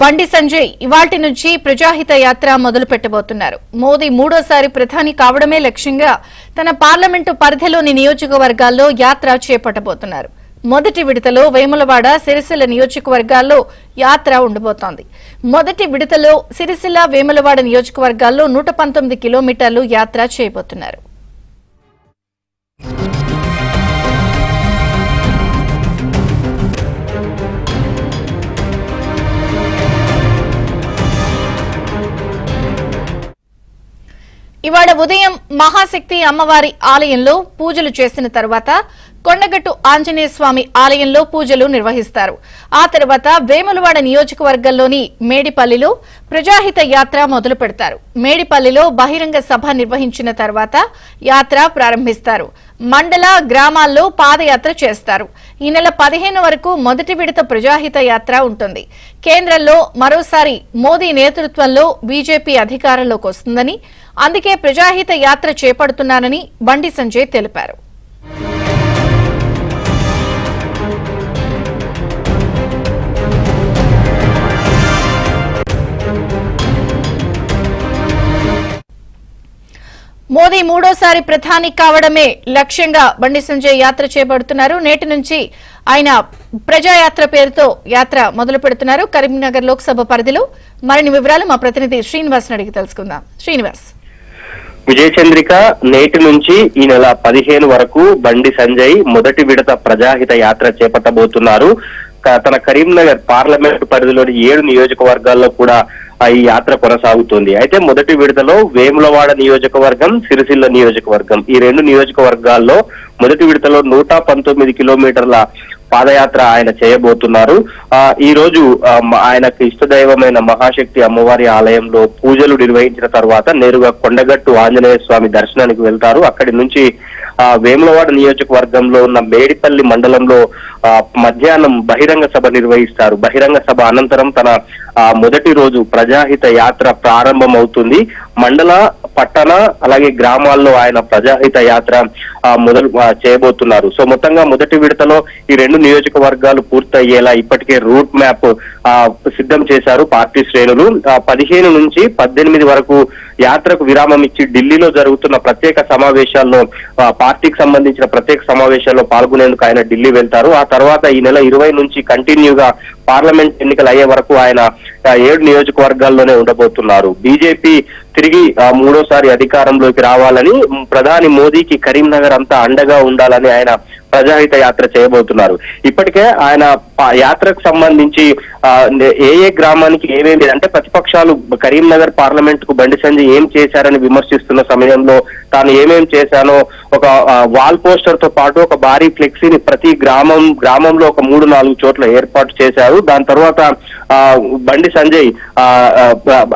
బండి సంజయ్ ఇవాల్టి నుంచి ప్రజాహిత యాత్ర మొదలు పెట్టబోతున్నారు. మోదీ మూడోసారి ప్రధాని కావడమే లక్ష్యంగా తన పార్లమెంటు పరిధిలోని నియోజకవర్గాల్లో యాత్ర చేపట్టబోతున్నారు. మొదటి విడతలో వేములవాడ, సిరిసిల్ల నియోజకవర్గాల్లో యాత్ర ఉండబోతోంది. మొదటి విడతలో సిరిసిల్ల, వేములవాడ నియోజకవర్గాల్లో 119 కిలోమీటర్లు యాత్ర చేయబోతున్నారు. ఇవాళ ఉదయం మహాశక్తి అమ్మవారి ఆలయంలో పూజలు చేసిన తర్వాత కొండగట్టు ఆంజనేయ స్వామి ఆలయంలో పూజలు నిర్వహిస్తారు. ఆ తర్వాత వేములవాడ నియోజకవర్గంలోని మేడిపల్లిలో ప్రజాహిత యాత్ర మొదలు పెడతారు. మేడిపల్లిలో బహిరంగ సభ నిర్వహించిన తర్వాత యాత్ర ప్రారంభిస్తారు. మండల, గ్రామాల్లో పాదయాత్ర చేస్తారు. ఈ నెల 15 వరకు మొదటి విడత ప్రజాహిత యాత్ర ఉంటుంది. కేంద్రంలో మరోసారి మోదీ నేతృత్వంలో బీజేపీ అధికారంలోకి వస్తుందని, అందుకే ప్రజాహిత యాత్ర చేపడుతున్నానని బండి సంజయ్ తెలిపారు. మోదీ మూడోసారి ప్రధాని కావడమే లక్ష్యంగా బండి సంజయ్ యాత్ర చేపడుతున్నారు. నేటి నుంచి ఆయన ప్రజాయాత్ర పేరుతో యాత్ర మొదలు పెడుతున్నారు. కరీంనగర్ లోక్సభ పరిధిలో మరిన్ని వివరాలు మా ప్రతినిధి శ్రీనివాస్ అడిగి తెలుసుకుందాం. శ్రీనివాస్. విజయచంద్రిక, నేటి నుంచి ఈ నెల 15 వరకు బండి సంజయ్ మొదటి విడత ప్రజాహిత యాత్ర చేపట్టబోతున్నారు. తన కరీంనగర్ పార్లమెంటు పరిధిలోని 7 నియోజకవర్గాల్లో కూడా ఈ యాత్ర కొనసాగుతుంది. అయితే మొదటి విడతలో వేములవాడ నియోజకవర్గం, సిరిసిల్ల నియోజకవర్గం, ఈ 2 నియోజకవర్గాల్లో మొదటి విడతలో 119 కిలోమీటర్ల పాదయాత్ర ఆయన చేయబోతున్నారు. ఈ రోజు ఆయనకు ఇష్టదైవమైన మహాశక్తి అమ్మవారి ఆలయంలో పూజలు నిర్వహించిన తర్వాత నేరుగా కొండగట్టు ఆంజనేయ స్వామి దర్శనానికి వెళ్తారు. అక్కడి నుంచి వేములవాడ నియోజకవర్గంలో ఉన్న మేడిపల్లి మండలంలో మధ్యాహ్నం బహిరంగ సభ నిర్వహిస్తారు. బహిరంగ సభ అనంతరం తన మొదటి రోజు ప్రజాహిత యాత్ర ప్రారంభం అవుతుంది. మండల, పట్టణ, అలాగే గ్రామాల్లో ఆయన ప్రజాహిత యాత్ర మొదలు చేయబోతున్నారు. సో మొత్తంగా మొదటి విడతలో ఈ 2 నియోజకవర్గాలు పూర్తయ్యేలా ఇప్పటికే రూట్ మ్యాప్ సిద్ధం చేశారు పార్టీ శ్రేణులు. 15 నుంచి 18 వరకు యాత్రకు విరామం ఇచ్చి ఢిల్లీలో జరుగుతున్న ప్రత్యేక సమావేశాల్లో, పార్టీకి సంబంధించిన ప్రత్యేక సమావేశాల్లో పాల్గొనేందుకు ఆయన ఢిల్లీ వెళ్తారు. ఆ తర్వాత ఈ నెల 20 నుంచి కంటిన్యూగా పార్లమెంట్ ఎన్నికలు అయ్యే వరకు ఆయన 7 నియోజకవర్గాల్లోనే ఉండబోతున్నారు. బీజేపీ తిరిగి మూడోసారి అధికారంలోకి రావాలని, ప్రధాని మోదీకి కరీంనగర్ అంతా అండగా ఉండాలని ఆయన ప్రజాహిత యాత్ర చేయబోతున్నారు. ఇప్పటికే ఆయన యాత్రకు సంబంధించి ఏ గ్రామానికి ఏమేమి అంటే ప్రతిపక్షాలు కరీంనగర్ పార్లమెంట్ కు బండి సంజయ్ ఏం చేశారని విమర్శిస్తున్న సమయంలో తాను ఏమేం చేశానో ఒక వాల్ పోస్టర్ తో పాటు ఒక భారీ ఫ్లెక్సీని ప్రతి గ్రామంలో ఒక 3-4 చోట్ల ఏర్పాటు చేశారు. దాని తర్వాత బండి సంజయ్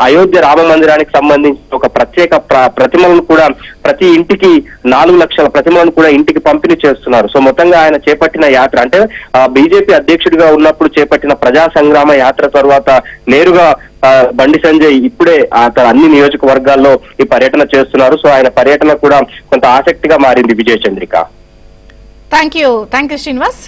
అయోధ్య రామ మందిరానికి సంబంధించి ఒక ప్రత్యేక ప్రతిమలను కూడా ప్రతి ఇంటికి 4 లక్షల ప్రతిమలను కూడా ఇంటికి పంపిణీ చేస్తున్నారు. సో మొత్తంగా ఆయన చేపట్టిన యాత్ర అంటే బీజేపీ అధ్యక్షుడిగా ఉన్నప్పుడు చేపట్టిన ప్రజా సంగ్రామ యాత్ర తర్వాత నేరుగా బండి సంజయ్ ఇప్పుడే అన్ని నియోజకవర్గాల్లో ఈ పర్యటన చేస్తున్నారు. సో ఆయన పర్యటన కూడా కొంత ఆసక్తిగా మారింది. విజయచంద్రిక. Thank you Srinivas.